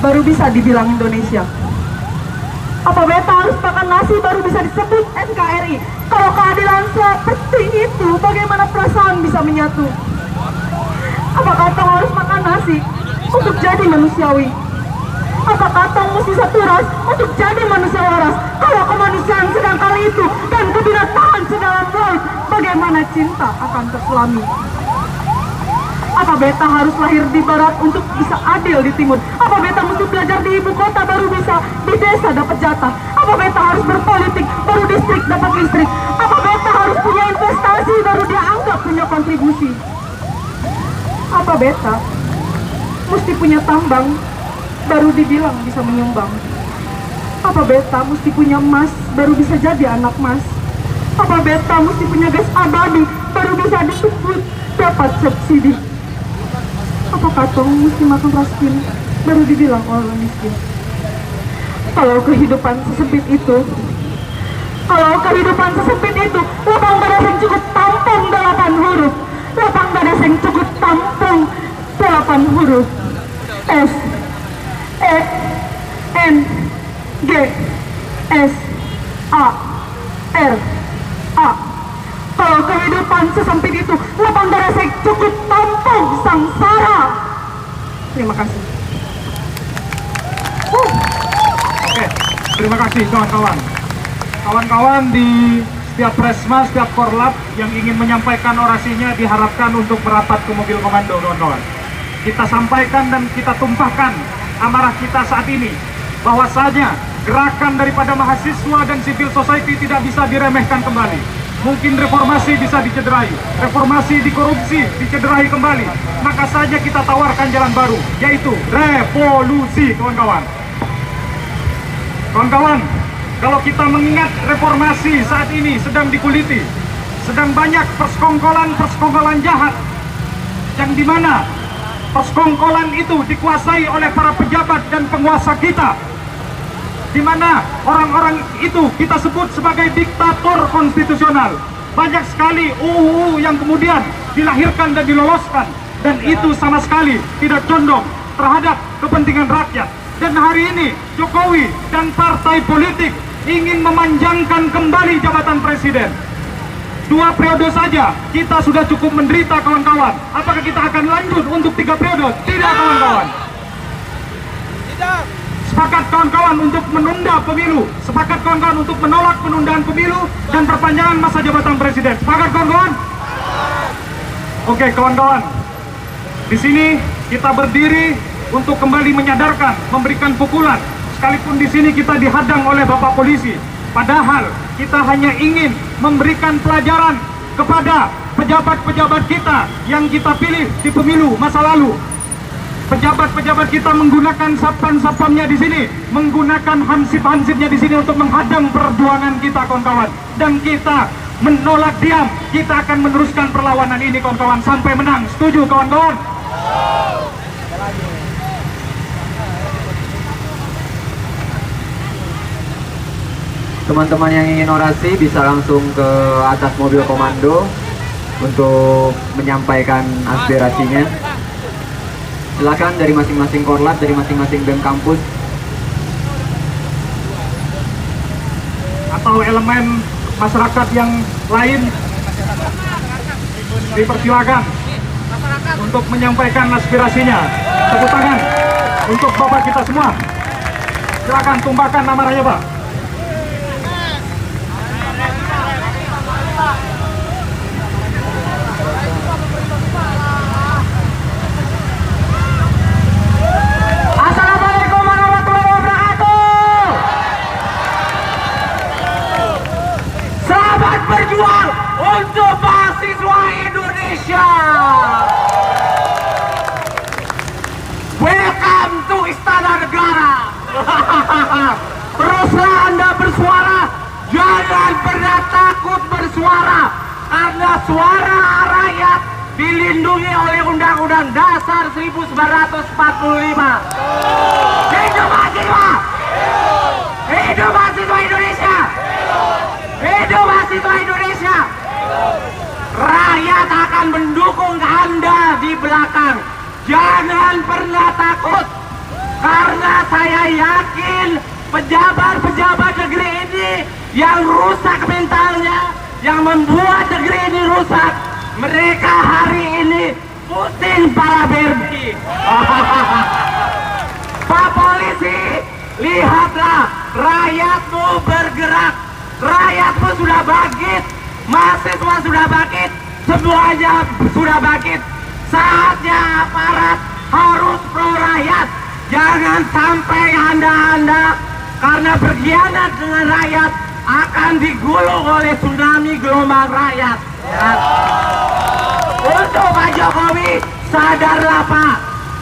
baru bisa dibilang Indonesia? Apa beta harus makan nasi reformasi baru bisa disebut NKRI. Kalau keadilan seperti itu, bagaimana perasaan bisa menyatu? Apa kata harus makan nasi untuk jadi manusiawi? Apa kata mesti satu ras untuk jadi manusia waras? Kalau kemanusiaan sedang kali itu dan kebinatahan sedalam laut, bagaimana cinta akan terselami? Apa beta harus lahir di barat untuk bisa adil di timur? Apa beta mesti belajar di ibu kota baru bisa di desa dapat jatah? Apa beta harus berpolitik baru distrik dapat listrik? Apa beta harus punya investasi baru dianggap punya kontribusi? Apa beta mesti punya tambang baru dibilang bisa menyumbang? Apa beta mesti punya emas baru bisa jadi anak mas? Apa beta mesti punya gas abadi baru bisa disebut dapat subsidi? Apa katong mesti makan raskin baru dibilang orang miskin? Kalau kehidupan sesempit itu, lapang dada sing cukup tampung 8 huruf, lapang dada sing cukup tampung 8 huruf. S E N G S A R A. Kalau kehidupan sesempit itu, lapang dada sing cukup tampung samsara. Terima kasih. Oke, terima kasih kawan-kawan. Kawan-kawan di setiap Presma, setiap Korlap yang ingin menyampaikan orasinya diharapkan untuk merapat ke mobil komando, kawan-kawan. Kita sampaikan dan kita tumpahkan amarah kita saat ini, bahwasanya gerakan daripada mahasiswa dan civil society tidak bisa diremehkan kembali. Mungkin reformasi bisa dicederai, reformasi di korupsi dicederai kembali. Maka saja kita tawarkan jalan baru, yaitu revolusi, kawan-kawan. Kawan-kawan, kalau kita mengingat reformasi saat ini sedang dikuliti, sedang banyak persekongkolan jahat, yang dimana persekongkolan itu dikuasai oleh para pejabat dan penguasa kita, di mana orang-orang itu kita sebut sebagai diktator konstitusional. Banyak sekali UU yang kemudian dilahirkan dan diloloskan, dan itu sama sekali tidak condong terhadap kepentingan rakyat. Dan hari ini Jokowi dan partai politik ingin memanjangkan kembali jabatan presiden. 2 periode saja kita sudah cukup menderita, kawan-kawan. Apakah kita akan lanjut untuk 3 periode? Tidak, kawan-kawan. Tidak. Sepakat kawan-kawan untuk menunda pemilu. Sepakat kawan-kawan untuk menolak penundaan pemilu dan perpanjangan masa jabatan presiden. Sepakat kawan-kawan? Oke, kawan-kawan. Di sini kita berdiri untuk kembali menyadarkan, memberikan pukulan. Sekalipun di sini kita dihadang oleh Bapak Polisi. Padahal kita hanya ingin memberikan pelajaran kepada pejabat-pejabat kita yang kita pilih di pemilu masa lalu. Pejabat-pejabat kita menggunakan sapam-sapamnya di sini, menggunakan hansip-hansipnya di sini untuk menghadang perjuangan kita, kawan-kawan. Dan kita menolak diam, kita akan meneruskan perlawanan ini, kawan-kawan, sampai menang. Setuju, kawan-kawan? Teman-teman yang ingin orasi bisa langsung ke atas mobil komando untuk menyampaikan aspirasinya. Silakan dari masing-masing korlap, dari masing-masing BEM kampus. Atau elemen masyarakat yang lain dipersilakan untuk menyampaikan aspirasinya. Tepuk tangan untuk Bapak kita semua. Silakan tumbahkan amarahnya, Pak. Assalamualaikum warahmatullahi wabarakatuh. Selamat berjuang untuk mahasiswa Indonesia. Welcome to Istana Negara. Teruslah Anda bersuara, jangan pernah takut bersuara, karena suara rakyat dilindungi oleh Undang-Undang Dasar 1945. Hidup mahasiswa! Hidup mahasiswa Indonesia! Hidup mahasiswa Indonesia! Rakyat akan mendukung Anda di belakang. Jangan pernah takut, karena saya yakin pejabat-pejabat negeri ini yang rusak mentalnya, yang membuat negeri ini rusak. Mereka hari ini pusing para berbi. Pak Polisi, lihatlah, rakyatmu bergerak, rakyatmu sudah bangkit, mahasiswa sudah bangkit, semuanya sudah bangkit. Saatnya aparat harus pro rakyat. Jangan sampai Anda karena berkhianat dengan rakyat akan digulung oleh tsunami gelombang rakyat. Ya. Untuk Pak Jokowi, sadarlah Pak.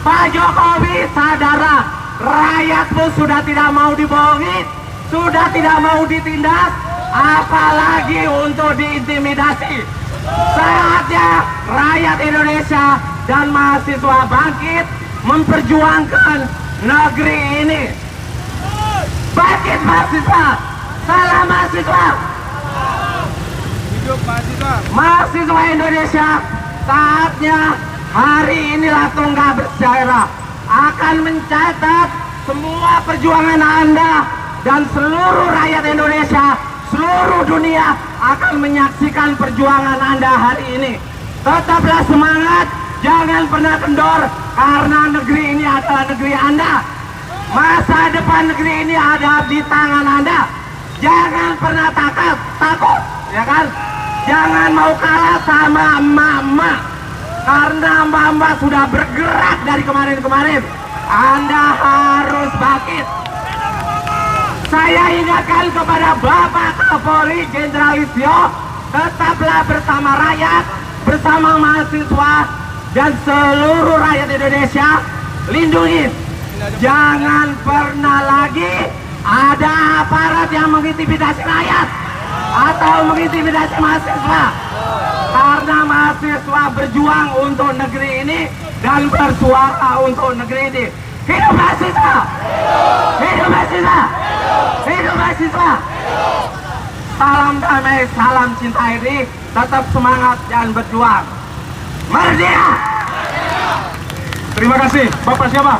Pak Jokowi, sadarlah. Rakyatmu sudah tidak mau dibohongi, sudah tidak mau ditindas, apalagi untuk diintimidasi. Saatnya rakyat Indonesia dan mahasiswa bangkit memperjuangkan negeri ini. Bangkit mahasiswa, salam mahasiswa. Hidup mahasiswa. Mahasiswa Indonesia, saatnya hari inilah tonggak bersejarah akan mencatat semua perjuangan Anda dan seluruh rakyat Indonesia, seluruh dunia akan menyaksikan perjuangan Anda hari ini. Tetaplah semangat, jangan pernah kendor, karena negeri ini adalah negeri Anda. Masa depan negeri ini ada di tangan Anda. Jangan pernah takut, ya kan? Jangan mau kalah sama emak-emak, karena emak-emak sudah bergerak dari kemarin-kemarin. Anda harus bangkit. Saya ingatkan kepada Bapak Kapolri Jenderal Listio, tetaplah bersama rakyat, bersama mahasiswa dan seluruh rakyat Indonesia. Lindungi, jangan pernah lagi ada aparat yang mengintimidasi rakyat atau mengintimidasi mahasiswa, karena mahasiswa berjuang untuk negeri ini dan bersuara untuk negeri ini. Hidup mahasiswa! Hidup mahasiswa! Hidup mahasiswa! Salam damai, salam cinta ini, tetap semangat dan berjuang. Merdeka! Terima kasih. Bapak siapa?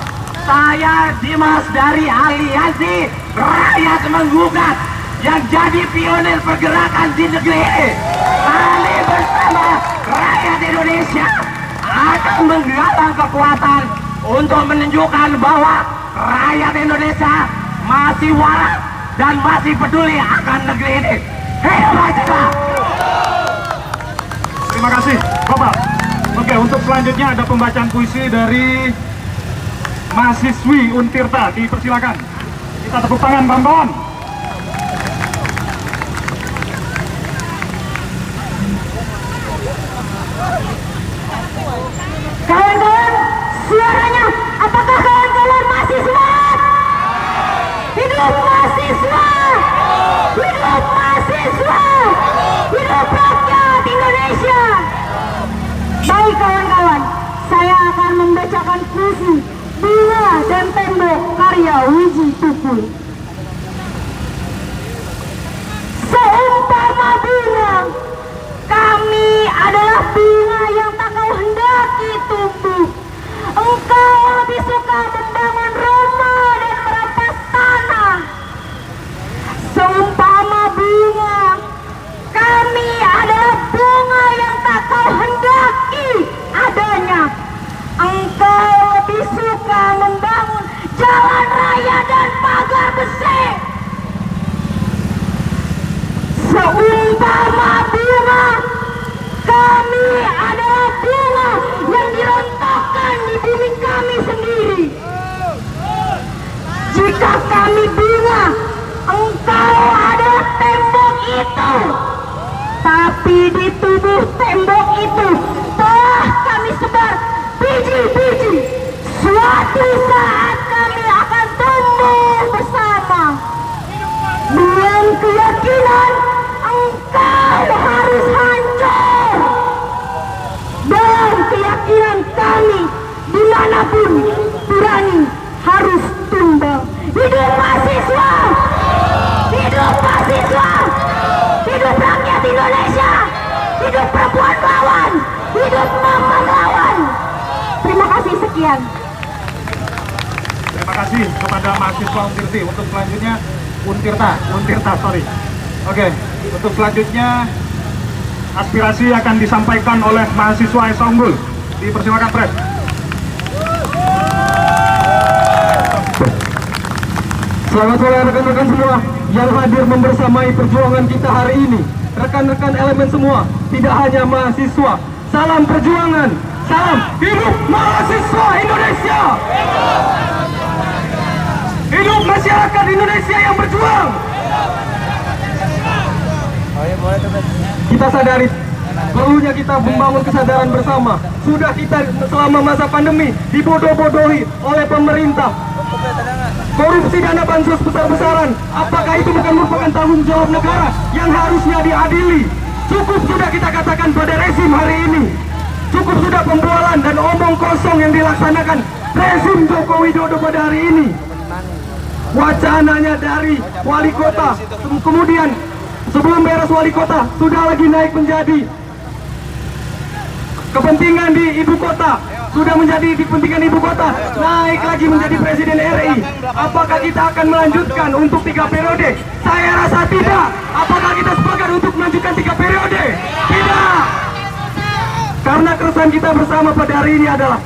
Saya Dimas dari Aliansi Rakyat Menggugat yang jadi pionir pergerakan di negeri ini. Kami bersama rakyat Indonesia akan menggalang kekuatan untuk menunjukkan bahwa rakyat Indonesia masih waras dan masih peduli akan negeri ini. Hidup mahasiswa! Terima kasih, Bapak. Oke, untuk selanjutnya ada pembacaan puisi dari mahasiswi Untirta. Dipersilakan. Kita tepuk tangan, kawan-kawan. Kawan-kawan, suaranya, apakah kawan-kawan masih semangat? Hidup mahasiswa! Hidup mahasiswa! Hidup rakyat Indonesia! Baik kawan-kawan, saya akan membacakan puisi Bunga dan Tembok karya Wiji Tukul. Seumpama bunga, kami adalah bunga yang tak kau hendaki tumbuh. Engkau lebih suka membangun rumah dan merampas tanah. Seumpama bunga, kami adalah bunga yang tak kau hendaki adanya. Engkau lebih suka membangun jalan raya dan pagar besi. Seumpama bunga, kami adalah bunga yang dirontokkan di bumi kami sendiri. Jika kami bunga, engkau adalah tembok itu. Tapi di tubuh tembok itu telah kami sebar biji-biji. Suatu saat kami akan tumbuh bersama. Dengan keyakinan engkau harus hancur. Dan keyakinan kami dimanapun berani harus tumbang. Hidup mahasiswa! Hidup mahasiswa! Hidup rakyat Indonesia! Hidup perempuan lawan! Hidup mama lawan! Terima kasih, sekian. Terima kasih kepada mahasiswa Untirta. Untuk selanjutnya Untirta, sorry. Oke, untuk selanjutnya aspirasi akan disampaikan oleh mahasiswa Esa Unggul. Dipersilakan, Pres. Selamat sore rekan-rekan semua yang hadir membersamai perjuangan kita hari ini. Rekan-rekan elemen semua, tidak hanya mahasiswa. Salam perjuangan, salam hidup mahasiswa Indonesia. Hidup masyarakat Indonesia yang berjuang. Kita sadari perlunya kita membangun kesadaran bersama. Sudah kita selama masa pandemi dibodoh-bodohi oleh pemerintah. Korupsi dana bansos besar-besaran. Apakah itu bukan merupakan tanggung jawab negara yang harusnya diadili? Cukup sudah kita katakan pada rezim hari ini. Cukup sudah pembualan dan omong kosong yang dilaksanakan rezim Joko Widodo pada hari ini. Wacananya dari wali kota, kemudian sebelum beres wali kota sudah lagi naik menjadi kepentingan di ibu kota, sudah menjadi kepentingan ibu kota, naik lagi menjadi presiden RI. Apakah kita akan melanjutkan untuk 3 periode? Saya rasa tidak. Apakah kita sepakat untuk melanjutkan 3 periode? Tidak. Karena keresahan kita bersama pada hari ini adalah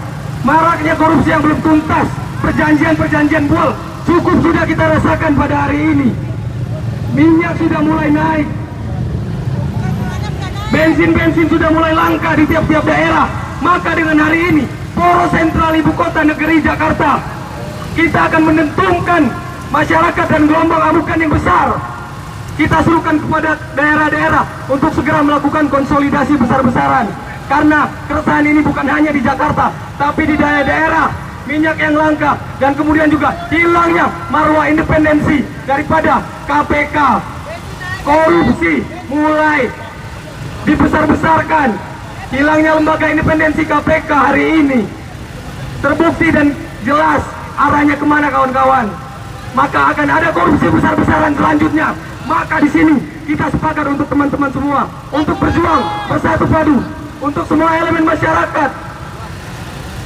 maraknya korupsi yang belum tuntas, perjanjian-perjanjian bual cukup sudah kita rasakan pada hari ini. Minyak sudah mulai naik, bensin sudah mulai langka di tiap-tiap daerah. Maka dengan hari ini poros sentral ibu kota negeri Jakarta, kita akan menentukan masyarakat dan gelombang amukan yang besar. Kita serukan kepada daerah-daerah untuk segera melakukan konsolidasi besar-besaran. Karena keresahan ini bukan hanya di Jakarta, tapi di daerah-daerah. Minyak yang langka dan kemudian juga hilangnya marwah independensi daripada KPK. Korupsi mulai dibesar-besarkan. Hilangnya lembaga independensi KPK hari ini terbukti dan jelas arahnya kemana, kawan-kawan. Maka akan ada korupsi besar-besaran selanjutnya. Maka di sini kita sepakat untuk teman-teman semua untuk berjuang bersatu padu untuk semua elemen masyarakat,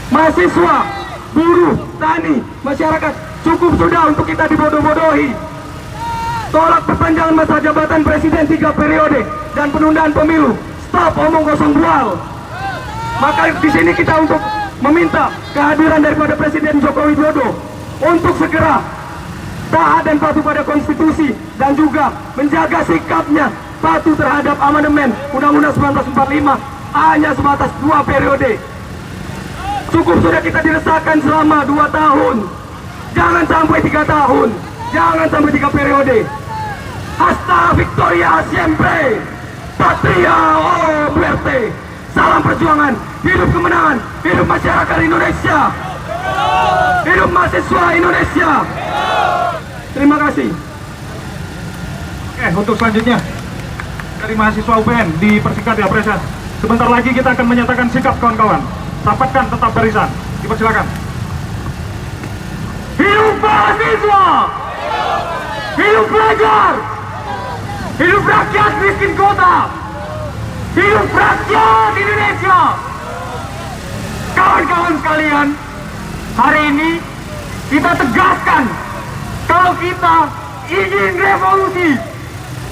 mahasiswa, buruh, tani, masyarakat. Cukup sudah untuk kita dibodoh-bodohi. Tolak perpanjangan masa jabatan presiden 3 periode dan penundaan pemilu. Stop omong kosong bual. Maka di sini kita untuk meminta kehadiran daripada Presiden Joko Widodo untuk segera taat dan patuh pada konstitusi dan juga menjaga sikapnya patuh terhadap amandemen Undang-Undang 1945 hanya sebatas 2 periode. Cukup sudah kita diresahkan selama 2 tahun. Jangan sampai 3 tahun. Jangan sampai 3 periode. Hasta Victoria siempre. Patria o muerte. Salam perjuangan. Hidup kemenangan. Hidup masyarakat Indonesia. Hidup mahasiswa Indonesia. Terima kasih. Untuk selanjutnya dari mahasiswa UPN dipersingkat ya, Pres. Sebentar lagi kita akan menyatakan sikap, kawan-kawan. Rapatkan tetap barisan. Dipersilakan. Hidup mahasiswa. Hidup pelajar. Hidup rakyat miskin kota. Hidup rakyat Indonesia. Kawan-kawan sekalian, hari ini kita tegaskan kalau kita ingin revolusi.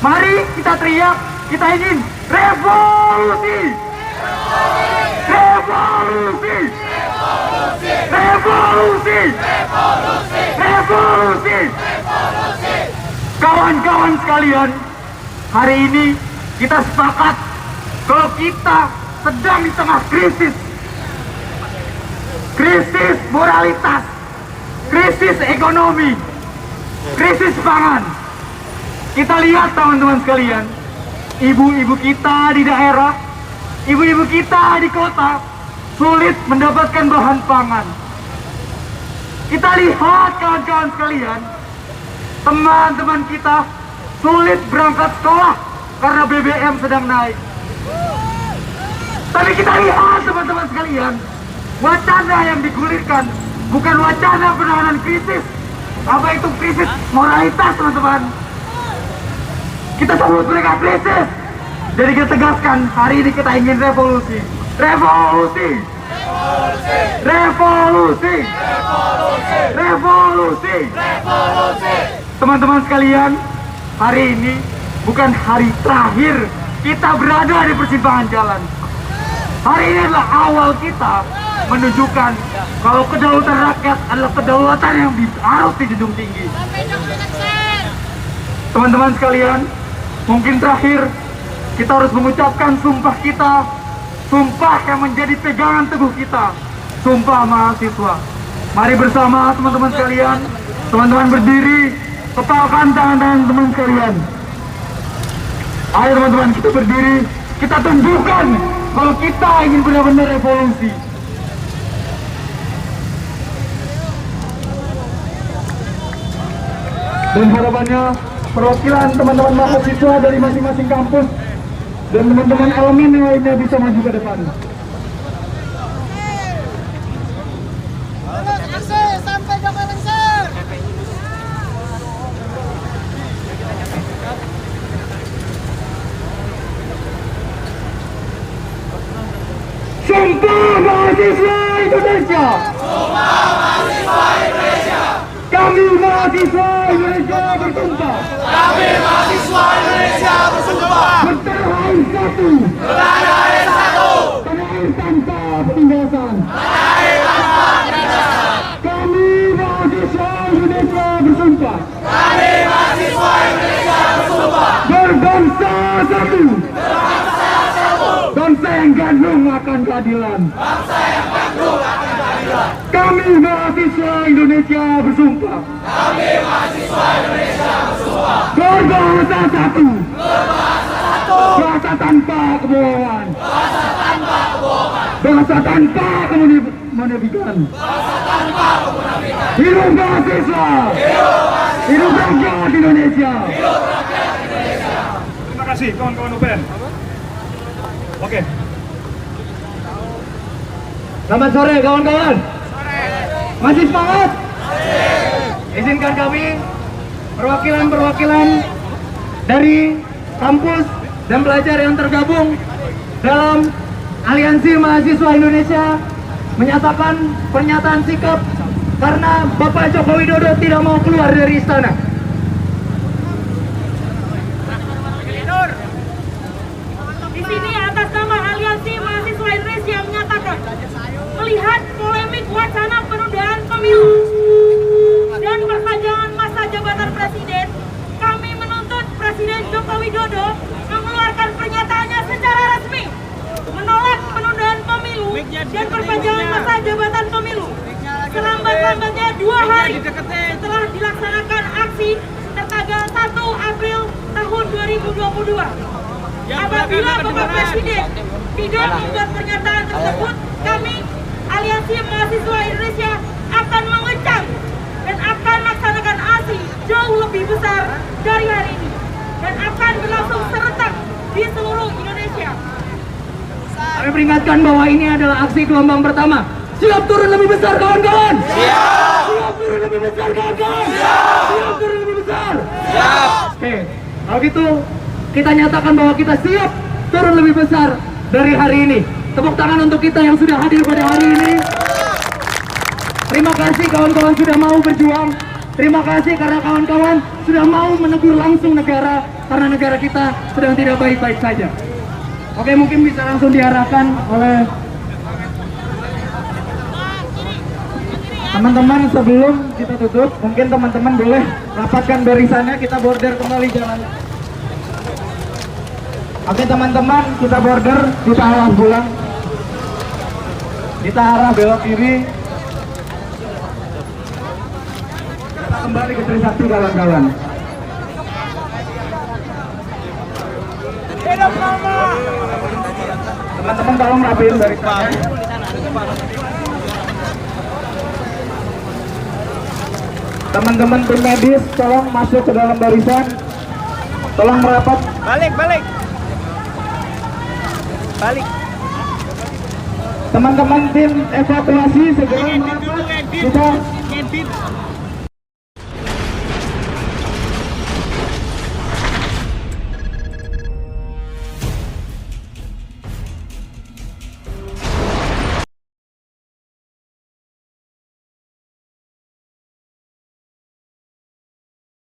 Mari kita teriak, kita ingin revolusi. Revolusi. Revolusi. Revolusi. Kawan-kawan sekalian, hari ini kita sepakat kalau kita sedang di tengah krisis. Krisis moralitas, krisis ekonomi, krisis pangan. Kita lihat, teman-teman sekalian, ibu-ibu kita di daerah, ibu-ibu kita di kota sulit mendapatkan bahan pangan. Kita lihat, kawan-kawan sekalian, teman-teman kita sulit berangkat sekolah karena BBM sedang naik. Tapi kita lihat, teman-teman sekalian, wacana yang digulirkan bukan wacana penanganan krisis. Apa itu krisis moralitas, teman-teman? Kita sebut mereka krisis. Jadi kita tegaskan, hari ini kita ingin revolusi. Revolusi. Revolusi. Revolusi. Revolusi. Teman-teman sekalian, hari ini bukan hari terakhir kita berada di persimpangan jalan. Hari ini adalah awal kita menunjukkan kalau kedaulatan rakyat adalah kedaulatan yang harus dijunjung tinggi. Teman-teman sekalian, mungkin terakhir kita harus mengucapkan sumpah kita, sumpah yang menjadi pegangan teguh kita, sumpah mahasiswa. Mari bersama teman-teman sekalian, teman-teman berdiri, kepalkan tangan-tangan teman sekalian. Ayo teman-teman, kita berdiri, kita tunjukkan kalau kita ingin benar-benar revolusi. Dan harapannya perwakilan teman-teman mahasiswa dari masing-masing kampus dan teman-teman elemen yang lainnya bisa maju ke depan. Sampai Damai Lengser. Sumpah mahasiswa Indonesia. Sumpah mahasiswa Indonesia. Kami mahasiswa Indonesia bersumpah. Kami mahasiswa Indonesia bersumpah. Bertahan satu. Berada satu. Tanah tanpa penindasan. Kami mahasiswa Indonesia bersumpah. Kami mahasiswa Indonesia bersumpah. Berbangsa satu. Bangsa yang gandrung akan keadilan. Bangsa yang gandrung akan keadilan. Kami mahasiswa Indonesia bersumpah. Kami mahasiswa Indonesia bersumpah. Berbangsa satu. Berbangsa satu. Bangsa tanpa kebohongan. Bangsa tanpa kebohongan. Bangsa tanpa kemunafikan. Bangsa tanpa kemunafikan. Hidup mahasiswa. Hidup rakyat Indonesia. Hidup rakyat Indonesia. Terima kasih kawan-kawan UPN. Oke. Selamat sore kawan-kawan. Masih semangat? Izinkan kami perwakilan-perwakilan dari kampus dan pelajar yang tergabung dalam Aliansi Mahasiswa Indonesia menyatakan pernyataan sikap karena Bapak Joko Widodo tidak mau keluar dari istana. Di sini atas nama Aliansi Mahasiswa Indonesia menyatakan melihat polemik wacana penundaan pemilu dan perpanjangan masa jabatan presiden, kami menuntut Presiden Joko Widodo mengeluarkan pernyataannya secara resmi menolak penundaan pemilu dan perpanjangan masa jabatan pemilu selambat-lambatnya 2 hari setelah dilaksanakan aksi tertanggal 1 April tahun 2022. Apabila Bapak Presiden tidak membuat pernyataan tersebut, kami Aliansi Mahasiswa Indonesia akan mengecam dan akan melaksanakan aksi jauh lebih besar dari hari ini dan akan berlangsung serentak di seluruh Indonesia. Kami peringatkan bahwa ini adalah aksi gelombang pertama. Siap turun lebih besar kawan-kawan? Siap! Siap turun lebih besar kawan-kawan? Siap! Siap turun lebih besar? Siap! Oke, kalau gitu kita nyatakan bahwa kita siap turun lebih besar dari hari ini. Tepuk tangan untuk kita yang sudah hadir pada hari ini. Terima kasih kawan-kawan sudah mau berjuang. Terima kasih karena kawan-kawan sudah mau menegur langsung negara karena negara kita sedang tidak baik-baik saja. Oke, mungkin bisa langsung diarahkan oleh teman-teman. Sebelum kita tutup, mungkin teman-teman boleh rapatkan barisannya, kita border kembali jalan. Oke teman-teman, kita border, kita arah pulang, kita arah belok kiri, kita kembali ke Trisakti kawan-kawan. Teman-teman tolong rapiin barisannya. Teman-teman tim medis tolong masuk ke dalam barisan, tolong merapat. Balik. Teman-teman tim evakuasi segera merapat. Kita